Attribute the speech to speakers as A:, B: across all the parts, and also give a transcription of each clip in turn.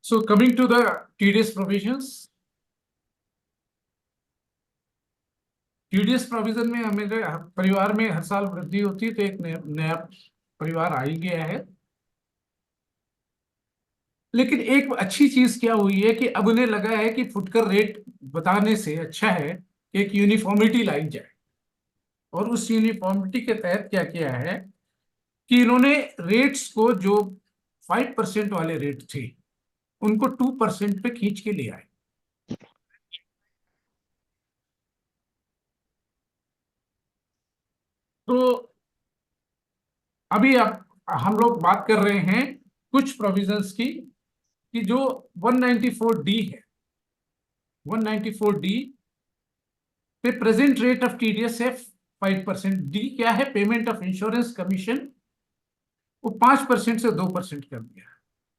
A: So coming to the TDS provisions, TDS provision में हमें परिवार में हर साल वृद्धि होती है, तो एक नया परिवार आ ही गया है। लेकिन एक अच्छी चीज क्या हुई है कि अब उन्हें लगा है कि फुटकर रेट बताने से अच्छा है कि एक यूनिफॉर्मिटी लाई जाए, और उस यूनिफॉर्मिटी के तहत क्या किया है कि इन्होंने रेट्स को, जो 5% वाले रेट थे, उनको 2% पे खींच के ले आए। तो अभी आप हम लोग बात कर रहे हैं कुछ प्रोविजंस की, कि जो 194D है, 194D पे प्रेजेंट रेट ऑफ टीडीएस है 5%। डी क्या है? पेमेंट ऑफ इंश्योरेंस कमीशन, वो 5% से 2% कर दिया।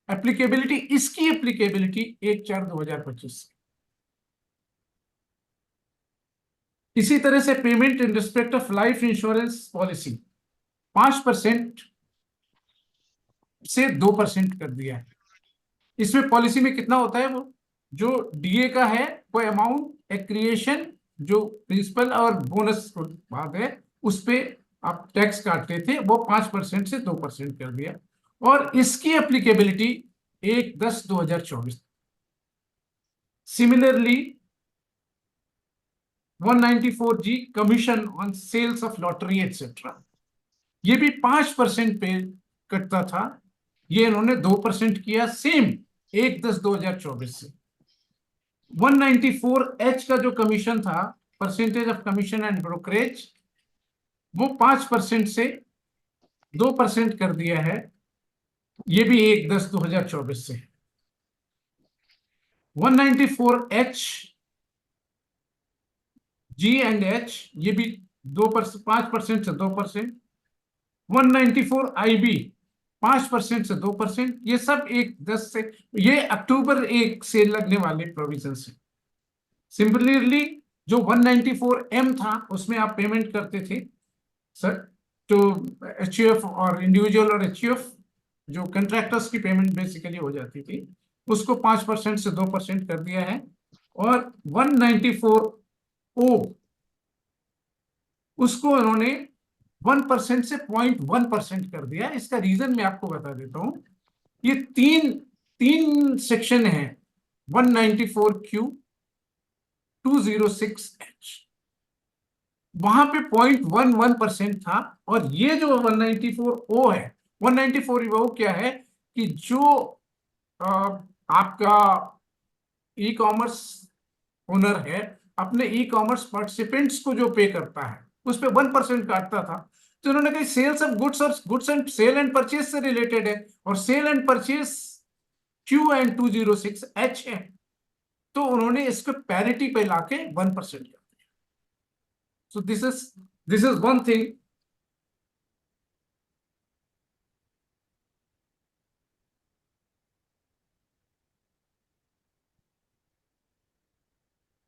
A: एप्लीकेबिलिटी, इसकी एप्लीकेबिलिटी 1/4/2025 से। इसी तरह से payment in respect of life insurance policy 5% से 2% कर दिया है। इसमें पॉलिसी में कितना होता है? वो जो डीए का है वो अमाउंट एक्रिएशन, जो प्रिंसिपल और बोनस भाग है, उस पे आप टैक्स काटते थे, वो 5% से 2% कर दिया। और इसकी applicability 1/10/2024। Similarly 194G commission on sales of lottery etcetera, ये भी 5% पे कटता था, ये इन्होंने 2% किया, सेम 1/10/2024 से। 194H का जो कमीशन था, percentage of commission and brokerage, वो 5% से 2% कर दिया है, ये भी 1/10/2024 से। 194H G एंड H, ये भी 5% से 2%। 194IB 5% से 2%। ये सब 1/10 से, ये अक्टूबर 1 से लगने वाले प्रोविजन है। सिमिलरली जो 194M था, उसमें आप पेमेंट करते थे सर, तो एचयूएफ और इंडिविजुअल और एचयूएफ, जो कंट्रैक्टर्स की पेमेंट बेसिकली हो जाती थी, उसको 5% से 2% कर दिया है। और 194O, उसको उन्होंने 1% से 0.1% कर दिया। इसका रीजन मैं आपको बता देता हूं। ये तीन सेक्शन है 194Q 206H, वहां पे 0.11% था। और ये जो 194O है, 194O क्या है कि जो आपका ई कॉमर्स ओनर है, अपने ई कॉमर्स पार्टिसिपेंट्स को जो पे करता है, उस पे 1% काटता था। तो उन्होंने कहा सेल्स ऑफ गुड्स और goods and sale and purchase से रिलेटेड है, और sale and purchase Q and 206H है, तो उन्होंने इसको पैरिटी पे लाके 1% कर दिया। So this is one thing.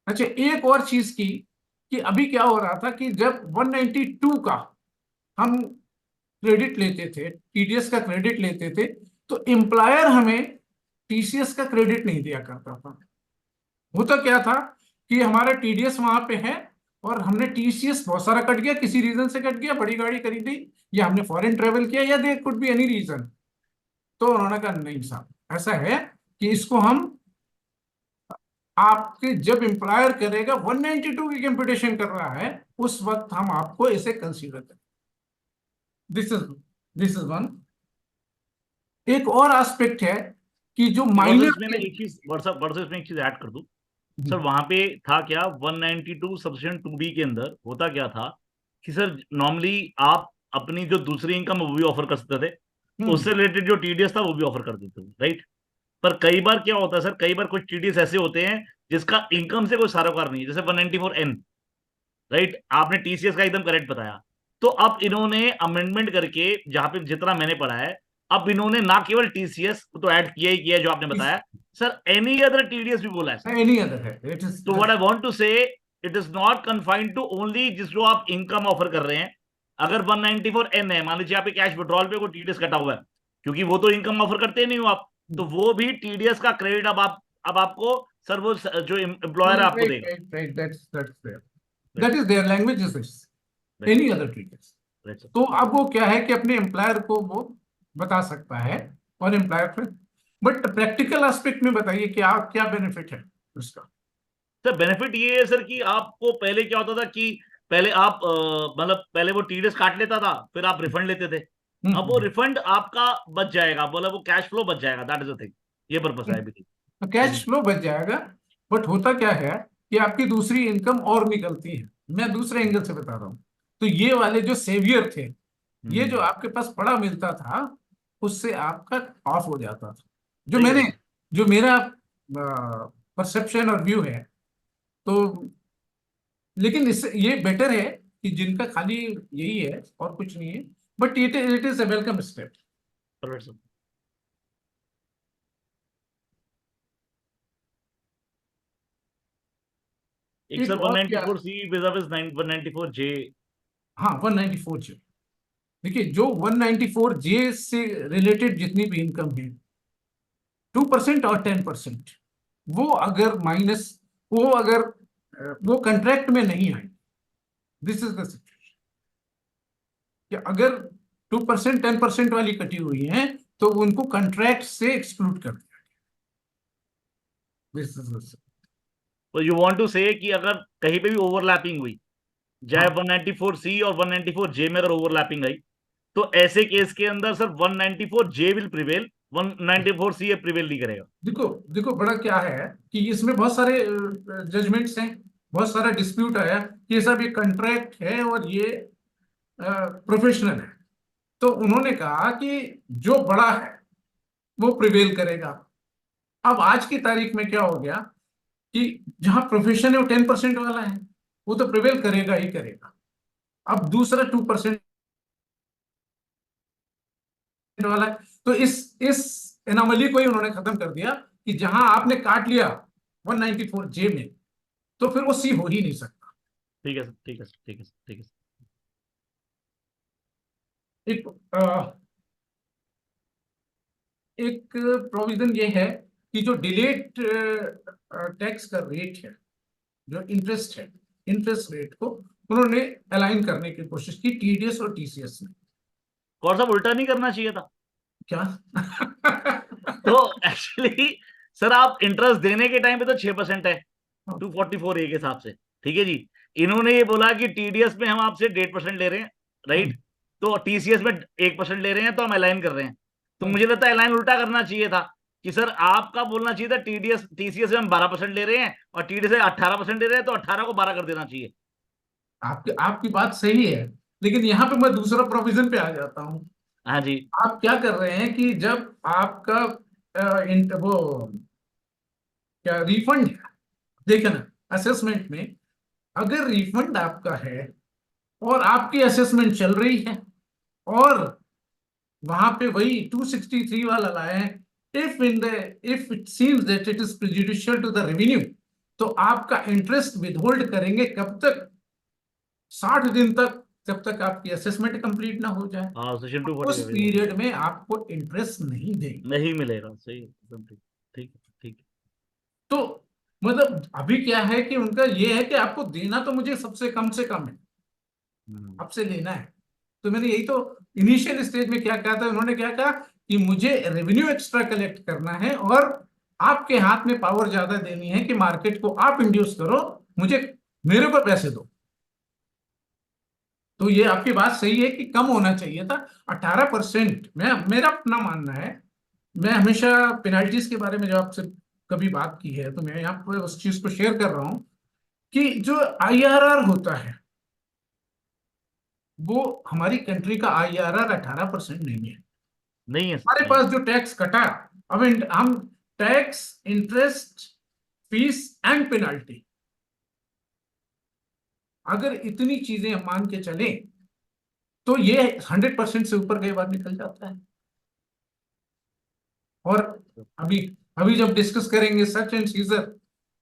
A: अच्छा, एक और चीज की, कि अभी क्या हो रहा था कि जब 192 का हम क्रेडिट लेते थे, टीडीएस का क्रेडिट लेते थे, तो एम्प्लॉयर हमें टीसीएस का क्रेडिट नहीं दिया करता था। होता क्या था कि हमारा टीडीएस वहां पे है, और हमने टीसीएस बहुत सारा कट गया, किसी रीजन से कट गया, बड़ी गाड़ी खरीदी, या हमने फॉरेन ट्रेवल किया, या there could be any reason. तो उन्होंने कहा नहीं साहब, ऐसा है कि इसको हम आपके, जब एम्प्लॉयर करेगा 192 की कंप्यूटेशन कर रहा है, उस वक्त हम आपको इसे कंसीडर करें। This is one. एक और एस्पेक्ट है कि जो माइनर,
B: इसमें एक चीज वर्षा इसमें एक चीज ऐड कर दूं सर। वहां पे था क्या, 192 सबसेक्शन 2B के अंदर होता क्या था कि सर नॉर्मली आप अपनी जो दूसरी इनकम वो भी ऑफर कर सकते थे, उससे रिलेटेड जो टीडीएस था वो भी ऑफर कर देते थे, राइट। पर कई बार क्या होता है सर, कई बार कुछ टीडीएस ऐसे होते हैं जिसका इनकम से कोई सरोकार नहीं है, जैसे 194N, राइट। आपने टीसीएस का एकदम करेक्ट बताया। तो अब इन्होंने अमेंडमेंट करके, जहां पे जितना मैंने पढ़ा है, अब इन्होंने ना केवल टीसीएस तो ऐड किया ही किया जो आपने बताया सर, एनी अदर टीडीएस भी बोला है।
A: एनी अदर है।
B: तो what I want to say, it is not confined to only जिस जो आप इनकम ऑफर कर रहे हैं। अगर 194N है, मान लीजिए आपके कैश विड्रॉल पे कोई टीडीएस कटा हुआ है, क्योंकि वो तो इनकम ऑफर करते नहीं हो आप, तो वो भी टीडीएस का क्रेडिट अब आपको सर वो जो एम्प्लॉयर है आपको
A: राइट
B: देगा।
A: Right right, that's there,
B: right
A: that is there language is this,
B: right sir.
A: Any other traders.
B: Right sir.
A: तो अब वो क्या है कि अपने एम्प्लॉयर को वो बता सकता है, और एम्प्लॉयर फिर, बट प्रैक्टिकल एस्पेक्ट में बताइए कि आप क्या बेनिफिट है उसका।
B: सर बेनिफिट ये है सर कि आपको पहले क्या होता था कि पहले आप मतलब पहले वो टीडीएस काट लेता था, फिर आप रिफंड लेते थे। अब वो रिफंड आपका बच जाएगा, बोला वो कैश फ्लो बच जाएगा, दैट इज द थिंग। ये पर्पस है अभी
A: कैश
B: बिजनेस।
A: फ्लो बच जाएगा, बट होता क्या है कि आपकी दूसरी इनकम और निकलती है। मैं दूसरे एंगल से बता रहा हूँ। तो ये वाले जो सेवियर थे, ये जो
B: हम्म।
A: आपके पास पड़ा मिलता था, उससे आपका ऑफ हो जाता था। जो
B: सही
A: मैंने,
B: कह रहे
A: जो मेरा परसेप्शन और व्यू है, तो लेकिन इससे ये बेटर है कि जिनका खाली यही है और कुछ नहीं है, but it is a welcome step.
B: हो सर। एक
A: एक
B: सर
A: और क्या,
B: 194 सी विजाविस 194 जे।
A: हाँ 194 जे। देखिए जो 194 जे से रिलेटेड जितनी भी इनकम है, 2% और 10%, वो अगर माइनस, वो अगर वो कंट्रैक्ट में नहीं आए, दिस इज द सिचुएशन, कि अगर 2% 10% वाली कटी हुई है, तो उनको कंट्रैक्ट से एक्सक्लूड कर दिया, दिस इज,
B: तो यू वांट टू से कि अगर कहीं पे भी ओवरलैपिंग हुई, चाहे
A: हाँ
B: 194 सी और 194 जे में अगर ओवरलैपिंग आई, तो ऐसे केस के अंदर sir 194 J will prevail, 194 C prevail नहीं करेगा।
A: देखो, देखो बड़ा क्या है कि इसमें बहुत सारे जजमेंट्स हैं, बहुत सारा डिस्प्यूट आया कि ये सब ये कॉन्ट्रैक्ट है और ये प्रोफेशनल है। तो उन्होंने कहा कि जो बड़ा है वो प्रिवेल करेगा। अब आज की तारीख में क्या हो गया कि जहां प्रोफेशन है वो 10% वाला है, वो तो प्रिवेल करेगा ही करेगा। अब दूसरा 2% वाला है, तो इस एनोमली को ही उन्होंने खत्म कर दिया कि जहां आपने काट लिया 194 जे में, तो फिर वो सी हो ही नहीं सकता।
B: ठीक है सर, ठीक है सर, ठीक है सर, ठीक है सर।
A: एक एक प्रोविजन ये है कि जो डिलेड टैक्स का रेट है, जो इंटरेस्ट है, इंटरेस्ट रेट को उन्होंने अलाइन करने की कोशिश की, टीडीएस और टीसीएस ने।
B: और साहब उल्टा नहीं करना चाहिए था?
A: क्या?
B: तो एक्चुअली सर आप इंटरेस्ट देने के टाइम पे तो 6% है 244 ए के हिसाब से, ठीक है जी। इन्होंने ये बोला कि टीडीएस में हम आपसे 1.5% ले रहे हैं, राइट, तो टीसीएस में 1% ले रहे हैं, तो हम अलाइन कर रहे हैं। तो मुझे लगता है अलाइन उल्टा करना चाहिए था कि सर आपका बोलना चाहिए था टीडीएस टीसीएस में हम 12% ले रहे हैं और टीडीएस से 18% ले रहे हैं, तो 18 को 12 कर देना चाहिए।
A: आपकी आपकी बात सही है, लेकिन यहाँ पे मैं दूसरा प्रोविजन पे आ जाता हूँ।
B: हाँ जी।
A: आप क्या कर रहे हैं कि जब आपका वो क्या रिफंड है, देखे ना, असेसमेंट में अगर रिफंड आपका है और आपकी असेसमेंट चल रही है, और वहां पे वही 263 वाला लाए हैं, if it seems that it is prejudicial to the revenue, तो आपका इंटरेस्ट विदहोल्ड करेंगे कब तक? 60 दिन तक, जब तक आपकी असेसमेंट कंप्लीट ना हो जाए।
B: हाँ सेशन
A: उस
B: 240
A: पीरियड में आपको इंटरेस्ट नहीं देंगे।
B: नहीं मिलेगा, सही है, एकदम ठीक। ठीक है, ठीक
A: तो मतलब अभी क्या है कि उनका ये है कि आपको देना तो मुझे सबसे कम से कम है,
B: है।
A: आपसे लेना है। तो मैंने यही तो इनिशियल स्टेज में क्या कहा था, उन्होंने क्या कहा कि मुझे रेवेन्यू एक्स्ट्रा कलेक्ट करना है, और आपके हाथ में पावर ज्यादा देनी है कि मार्केट को आप इंड्यूस करो, मुझे, मेरे को पैसे दो। तो ये आपकी बात सही है कि कम होना चाहिए था 18%। मैं, मेरा अपना मानना है, मैं हमेशा पेनाल्टीज के बारे में जब आपसे कभी बात की है, तो मैं यहाँ पर उस चीज को शेयर कर रहा हूँ कि जो आईआरआर होता है, वो हमारी कंट्री का आईआरआर 18% नहीं है।
B: नहीं है सर,
A: हमारे
B: नहीं है।
A: पास जो टैक्स कटा, अब हम tax, interest, fees and penalty, अगर इतनी चीजें हम मान के चले, तो ये 100% से ऊपर कई बार निकल जाता है। और अभी अभी जब डिस्कस करेंगे सच एंड सीजर,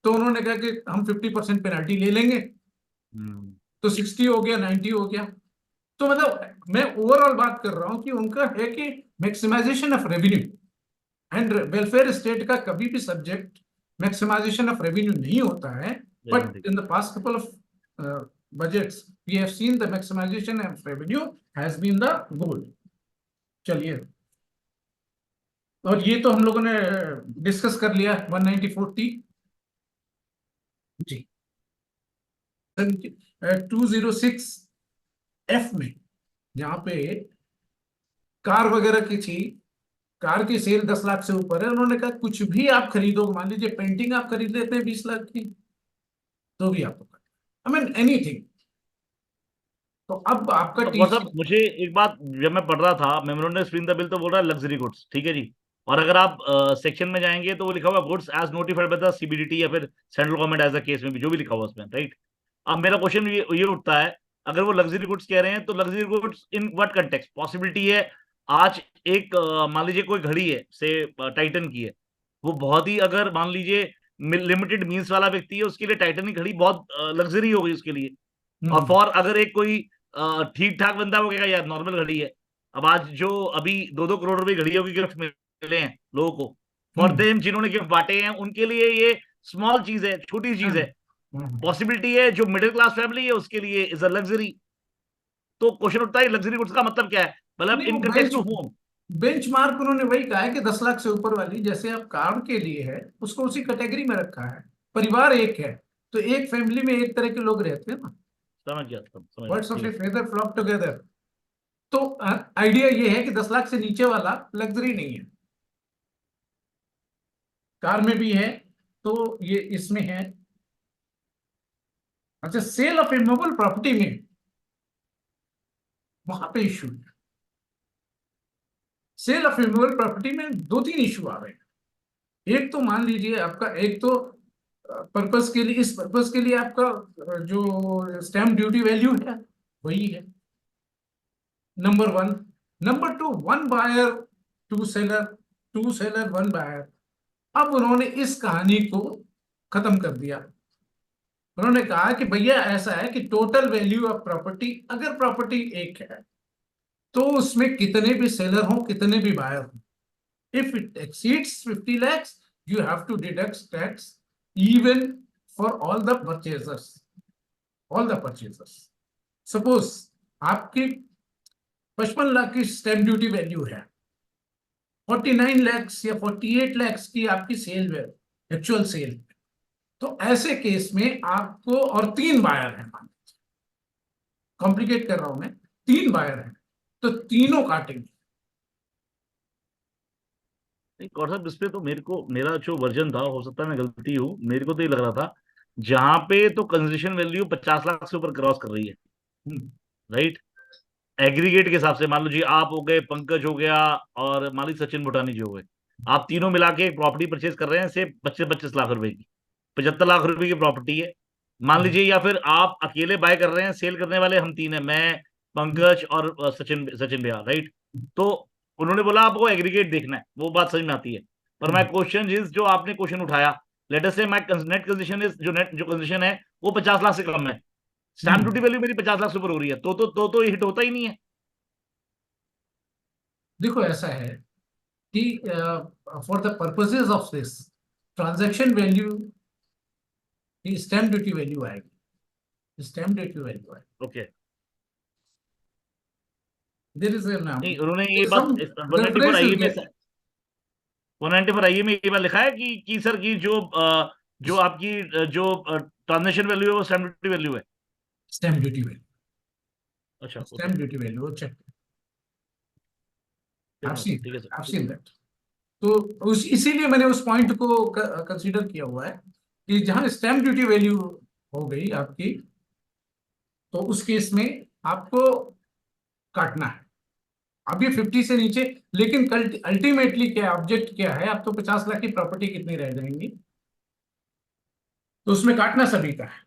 A: तो उन्होंने कहा कि हम 50% पेनाल्टी ले लेंगे,
B: हम्म।
A: तो 60 हो गया, 90 हो गया। तो मतलब मैं ओवरऑल बात कर रहा हूं कि उनका है कि maximisation of revenue, and welfare state का कभी भी सब्जेक्ट मैक्सिमाइजेशन ऑफ रेवेन्यू नहीं होता है, but in the past couple of budgets we have seen the maximization of revenue has been the goal. चलिए, और ये तो हम लोगों ने डिस्कस कर लिया 190/40 जी। 206F में जहां पे कार वगैरह की थी, कार की सेल 10 लाख से ऊपर है, उन्होंने कहा कुछ भी आप खरीदो, मान लीजिए पेंटिंग आप खरीद लेते हैं 20 लाख की, तो भी आपको, आई मीन एनीथिंग। तो अब आपका
B: तो
A: टीच,
B: मतलब मुझे एक बात, जब मैं पढ़ रहा था मेमोरेंडम स्क्रीन द बिल तो बोल रहा है लग्जरी गुड्स, ठीक है जी। और अगर आप सेक्शन में जाएंगे तो वो लिखा हुआ goods as notified by the CBDT या फिर central government as a case में भी, जो भी लिखा हुआ उसमें, राइट। अब मेरा क्वेश्चन ये उठता है, अगर वो लग्जरी गुड्स कह रहे हैं तो luxury goods in what context? Possibility है आज एक मान लीजिए कोई घड़ी है से टाइटन की है, वो बहुत ही, अगर मान लीजिए लिमिटेड मीन्स वाला व्यक्ति है, उसके लिए टाइटन की घड़ी बहुत लग्जरी हो गई उसके लिए। और फॉर अगर एक कोई ठीक ठाक बंदा, वो कहेगा यार नॉर्मल घड़ी है। अब आज जो अभी 2-2 करोड़ रुपए घड़ियों की गिफ्ट मिले हैं लोगों को, फॉर देम जिन्होंने गिफ्ट बांटे हैं, उनके लिए ये स्मॉल चीज है, छोटी चीज है। पॉसिबिलिटी है जो मिडिल क्लास फैमिली है उसके लिए इज अ लग्जरी। तो क्वेश्चन उठता है लग्जरी गुड्स का मतलब क्या है, मतलब
A: नहीं, वो
B: in context to home.
A: Benchmark उन्होंने वही कहा है कि 10 लाख से ऊपर वाली, जैसे आप कार के लिए है, उसको उसी कैटेगरी में रखा है। परिवार एक है, तो एक फैमिली में एक तरह के लोग रहते हैं ना,
B: समझ गया, समझ गया,
A: बर्ड्स ऑफ
B: ठीक
A: ए
B: है।
A: Feather flock together. तो आइडिया ये है कि 10 लाख से नीचे वाला लग्जरी नहीं है। कार में भी है, तो ये इसमें है। अच्छा, सेल ऑफ इमूवेबल प्रॉपर्टी में वहां पे इशू है। सेल ऑफ इमूवेबल प्रॉपर्टी में 2-3 इशू आ रहे हैं। एक तो मान लीजिए आपका, एक तो पर्पस के लिए, इस पर्पस के लिए आपका जो स्टैम्प ड्यूटी वैल्यू है वही है, number 1। Number 2, 1 buyer 2 seller, 2 seller 1 buyer. अब उन्होंने इस कहानी को खत्म कर दिया। उन्होंने कहा कि भैया ऐसा है कि टोटल वैल्यू ऑफ प्रॉपर्टी, अगर प्रॉपर्टी एक है तो उसमें कितने भी सेलर हो, कितने भी बायर हो, if it exceeds 50 lakhs you have to deduct tax even for all the purchasers। Suppose आपकी 55 लाख की स्टैम्प ड्यूटी वैल्यू है, 49 lakhs या 48 lakhs की आपकी सेल है, एक्चुअल सेल। तो ऐसे केस में आपको, और 3 बायर हैं, कॉम्प्लिकेट कर रहा हूं मैं, 3 बायर हैं, तो तीनों काटेंगे।
B: नहीं कौन साहब, इस पे तो मेरे को, मेरा जो वर्जन था, हो सकता है मैं गलती हूँ, मेरे को तो ये लग रहा था जहां पे तो कंसेशन वैल्यू 50 लाख से ऊपर क्रॉस कर रही है, राइट। एग्रीगेट के हिसाब से मान लीजिए आप हो गए, पंकज हो गया, और मान लीजिए सचिन भुटानी जी हो गए, आप तीनों मिला के एक प्रॉपर्टी परचेज कर रहे हैं से 25-25 लाख रुपए की, 75 लाख रुपए की प्रॉपर्टी है मान लीजिए। या फिर आप अकेले बाय कर रहे हैं, सेल करने वाले हम 3 हैं, मैं, पंकज और सचिन सचिन भैया, राइट। तो उन्होंने बोला आपको एग्रीगेट देखना है, वो बात समझ में आती है। पर माय क्वेश्चन इज, जो आपने क्वेश्चन उठाया, लेट अस से माय नेट कंसेशन इज, जो नेट जो कंसेशन है वो 50 लाख से कम है, स्टैम्प ड्यूटी वैल्यू मेरी 50 लाख से ऊपर हो रही है, तो ये हिट होता ही नहीं है।
A: देखो ऐसा है कि for the purposes of this transaction value की स्टैम्प ड्यूटी वैल्यू आएगी, स्टैम्प ड्यूटी वैल्यू आएगी।
B: Okay,
A: there is a now
B: नहीं उन्होंने ये
A: there's
B: बात
A: some
B: 194
A: reference
B: आई
A: is
B: में,
A: there।
B: 194 आई में ये बात लिखा है कि सर की जो आपकी जो ट्रांजेक्शन वैल्यू है वो स्टैम्प ड्यूटी वैल्यू है।
A: स्टैम्प ड्यूटी वैल्यू,
B: अच्छा, okay,
A: stamp duty value check,
B: ठीक है
A: I've
B: सर।
A: seen that। तो इसीलिए मैंने उस पॉइंट को कंसीडर किया हुआ है कि जहां स्टैम्प ड्यूटी वैल्यू हो गई आपकी, तो उस केस में आपको काटना है। अब ये 50 से नीचे, लेकिन कल अल्टीमेटली क्या ऑब्जेक्ट क्या है, अब तो 50 लाख की प्रॉपर्टी कितनी रह जाएंगी, तो उसमें काटना सभी का है।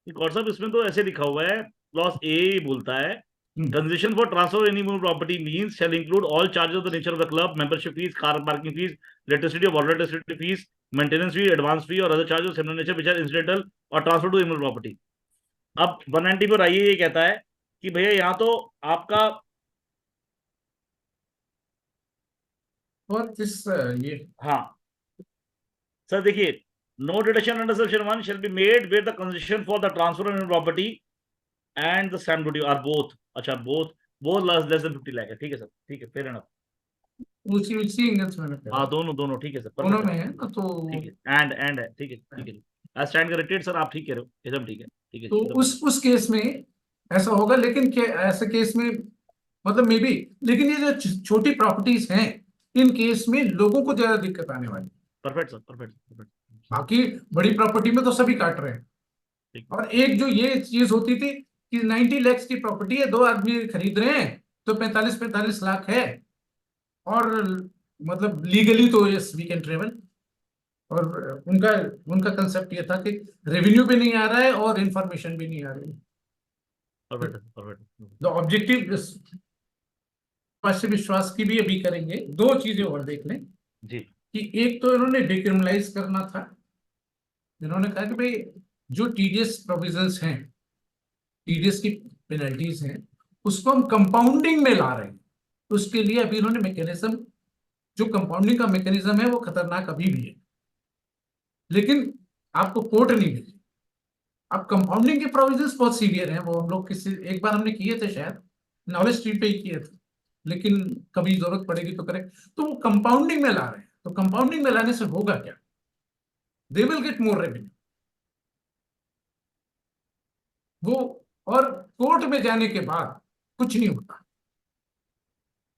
B: और साहब इसमें तो ऐसे लिखा हुआ है, क्लॉज ए बोलता है
A: hmm,
B: concession for transfer any move property means shall include all charges of the nature of the club, membership fees, car parking fees, electricity और water electricity fees, maintenance fee, advance fee और other charges similar nature which are incidental और transfer to immovable property. अब 194 आइए ये कहता है कि भैया यहाँ तो आपका
A: और किस ये
B: हाँ सर देखिए, no deduction under section 1 shall be made where the concession for the transfer of property and the stamp duty are both, अच्छा both less than 50 लाख है, ठीक है सर, ठीक है, फेयर एनफ।
A: उसी उसी एंगल से मैंने कहा,
B: हाँ दोनों दोनों ठीक है सर,
A: दोनों
B: परफेक्ट
A: में
B: है,
A: है ना, तो
B: ठीक है, एंड है, ठीक है ठीक है, आई स्टैंड करेक्टेड सर, आप ठीक कह रहे हो, एकदम ठीक है, ठीक है,
A: तो
B: एकदम ठीक
A: उस केस में ऐसा होगा, लेकिन ऐसे केस में मतलब मे बी, लेकिन ये जो छोटी प्रॉपर्टीज हैं, इन केस में लोगों को ज्यादा दिक्कत आने वाली।
B: परफेक्ट सर, परफेक्ट परफेक्ट,
A: बाकी बड़ी प्रॉपर्टी में तो सभी काट रहे हैं।
B: ठीक।
A: और एक जो ये चीज होती थी कि 90 लाख की प्रॉपर्टी है, दो आदमी खरीद रहे हैं, तो 45-45 लाख है, और मतलब लीगली तो यस वी कैन ट्रेवल। और उनका उनका कंसेप्ट ये था कि रेवेन्यू भी नहीं आ रहा है और इंफॉर्मेशन भी नहीं आ रही है।
B: Perfect perfect.
A: तो ऑब्जेक्टिव से विश्वास की भी अभी करेंगे, दो चीजें और देख लें।
B: जी
A: कि एक तो इन्होंने डिक्रिमिनलाइज करना था, इन्होंने कहा कि भाई जो टीडीएस प्रोविजंस हैं, टीडीएस की पेनल्टीज हैं, उसको हम कंपाउंडिंग में ला रहे हैं। उसके लिए अभी इन्होंने मैकेनिज्म, जो कंपाउंडिंग का मैकेनिज्म है वो खतरनाक अभी भी है, लेकिन आपको कोर्ट नहीं मिली। अब कंपाउंडिंग के प्रोविजंस बहुत सीवियर हैं, वो हम लोग किसी एक बार हमने किए थे शायद, नॉलेज स्ट्रीट पे ही किए थे, लेकिन कभी जरूरत पड़ेगी तो करें। तो वो कंपाउंडिंग में ला रहे हैं, तो कंपाउंडिंग में लाने से होगा क्या? They will get more revenue वो। और कोर्ट में जाने के बाद कुछ नहीं होता,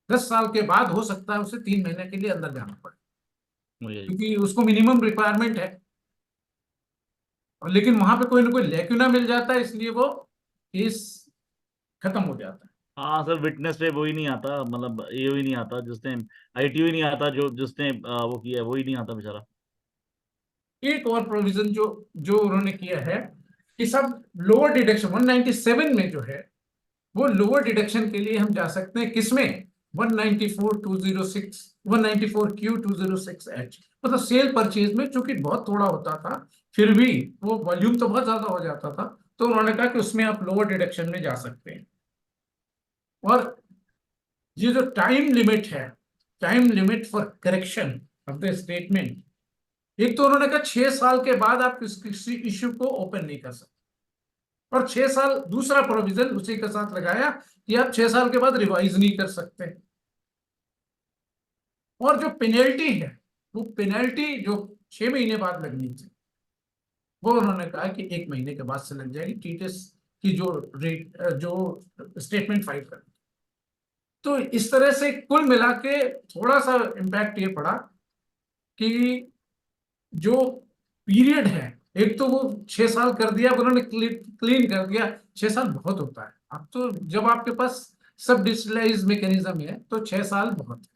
A: 10 साल के बाद हो सकता है उसे 3 महीने के लिए अंदर जाना पड़े,
B: मुझे
A: क्योंकि उसको मिनिमम रिक्वायरमेंट है। और लेकिन वहां पे कोई ना कोई लैक्यूना मिल जाता है, इसलिए वो केस खत्म हो जाता है।
B: हाँ सर, विटनेस पे वो ही नहीं आता, मतलब ये ही नहीं आता जिसने आईटीओ ही नहीं आता, जो जिसने वो किया है वो ही नहीं आता बेचारा।
A: एक और प्रोविजन जो जो उन्होंने किया है कि सब लोअर डिडक्शन 197 में जो है, वो लोअर डिडक्शन के लिए हम जा सकते हैं किसमें? 194(206) 194(q)(206)H, मतलब सेल परचेज में, चूंकि बहुत थोड़ा होता था, फिर भी वो वॉल्यूम तो बहुत ज्यादा हो जाता था, तो उन्होंने कहा कि उसमें आप लोअर डिडक्शन में जा सकते हैं। और ये जो टाइम लिमिट है, time limit for correction of the statement, एक तो उन्होंने कहा 6 साल के बाद आप किसी इश्यू को ओपन नहीं कर सकते, और 6 साल दूसरा प्रोविजन उसी के साथ लगाया कि आप 6 साल के बाद रिवाइज नहीं कर सकते। और जो पेनल्टी है, वो पेनल्टी जो 6 महीने बाद लगनी थी, वो उन्होंने कहा कि 1 महीने के बाद से लग जाएगी, टीटीएस की जो रेट, जो स्टेटमेंट फाइल कर। तो इस तरह से कुल मिला के थोड़ा सा इम्पैक्ट ये पड़ा कि जो पीरियड है, एक तो वो 6 साल कर दिया, उन्होंने क्लीन कर दिया। 6 साल बहुत होता है, अब तो जब आपके पास सब डिजिटलाइज मैकेनिज्म है तो 6 साल बहुत है।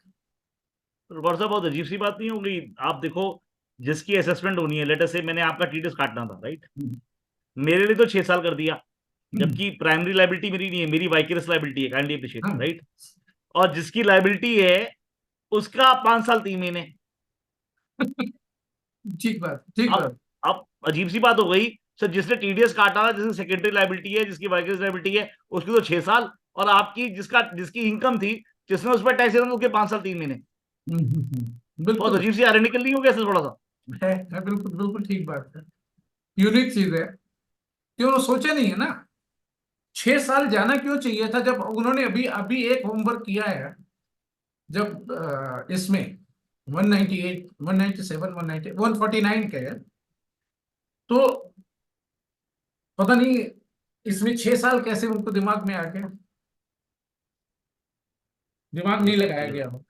B: वर्षा, बहुत अजीब सी बात नहीं हो गई? आप देखो, जिसकी असेसमेंट होनी है, लेटर से मैंने आपका टीडीएस काटना था, राइट, मेरे लिए तो 6 साल कर दिया, जबकि प्राइमरी लाइबिलिटी मेरी नहीं है, मेरी वाइकरस लाइबिलिटी है, काइंडली अप्रिशिएट,
A: हाँ
B: राइट। और जिसकी लाइबिलिटी है उसका 5 साल 3 महीने।
A: ठीक बात, ठीक
B: अब
A: बात।
B: अब अजीब सी बात हो गई सर, जिसने टीडीएस काटा था, जिसकी सेकेंडरी लाइबिलिटी है, जिसकी वाइकरस लाइबिलिटी है, उसकी तो 6 साल, और आपकी जिसकी इनकम थी, जिसने उस पर टैक्स दिया उसके 5 साल 3 महीने। बहुत
A: बिल्कुल
B: अजीब सी आयरनिकल नहीं हो गया सर थोड़ा सा?
A: है, बिल्कुल बिल्कुल ठीक बात है। यूनिक चीज है कि उन्होंने सोचा नहीं है ना, 6 साल जाना क्यों चाहिए था, जब उन्होंने अभी अभी एक होमवर्क किया है, जब इसमें 198, 197, 190, 149 के है, तो पता नहीं इसमें 6 साल कैसे उनको दिमाग में आ गया, दिमाग नहीं लगाया गया हो।